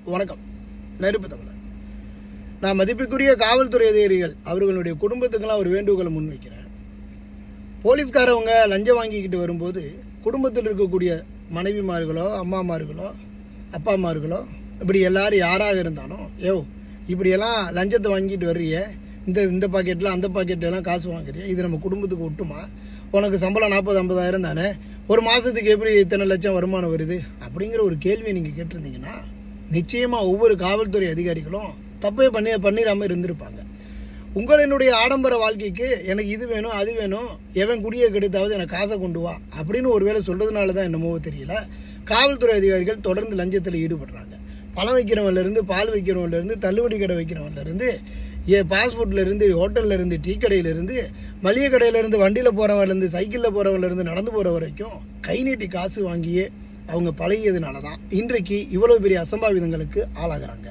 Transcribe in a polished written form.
வணக்கம். நெருப்பு தமிழர். நான் மதிப்புக்குரிய காவல்துறை அதிகாரிகள் அவர்களுடைய குடும்பத்துக்கெல்லாம் ஒரு வேண்டுகோளை முன்வைக்கிறேன். போலீஸ்காரவங்க லஞ்சம் வாங்கிக்கிட்டு வரும்போது குடும்பத்தில் இருக்கக்கூடிய மனைவிமார்களோ அம்மாமார்களோ அப்பாமார்களோ இப்படி எல்லாரும் யாராக இருந்தாலும் இப்படியெல்லாம் லஞ்சத்தை வாங்கிட்டு வர்றிய, இந்த பாக்கெட்டில் அந்த பாக்கெட்லாம் காசு வாங்குறிய, இது நம்ம குடும்பத்துக்கு ஒட்டுமா? உனக்கு சம்பளம் 40-50 தானே, ஒரு மாதத்துக்கு எப்படி இத்தனை லட்சம் வருமானம் வருது அப்படிங்கிற ஒரு கேள்வியை நீங்கள் கேட்டிருந்தீங்கன்னா நிச்சயமாக ஒவ்வொரு காவல்துறை அதிகாரிகளும் தப்பே பண்ணிடாமல் இருந்திருப்பாங்க. உங்களினுடைய ஆடம்பர வாழ்க்கைக்கு எனக்கு இது வேணும் அது வேணும், எவன் குடியை கெடுத்தாவது எனக்கு காசை கொண்டு வா அப்படின்னு ஒரு வேளை சொல்கிறதுனால தான் என்னமோ தெரியல, காவல்துறை அதிகாரிகள் தொடர்ந்து லஞ்சத்தில் ஈடுபடுறாங்க. பழம் வைக்கிறவன்லேருந்து பால் வைக்கிறவன்லேருந்து தள்ளுவடி கடை வைக்கிறவன்லேருந்து பாஸ்போர்ட்லேருந்து ஹோட்டல்லேருந்து டீ கடையிலேருந்து மளிகை கடையிலேருந்து வண்டியில் போகிறவன்லேருந்து சைக்கிளில் போகிறவன்லேருந்து நடந்து போகிற வரைக்கும் கை நீட்டி காசு வாங்கியே அவங்க பழகியதுனால தான் இன்றைக்கு இவ்வளோ பெரிய அசம்பாவிதங்களுக்கு ஆளாகிறாங்க.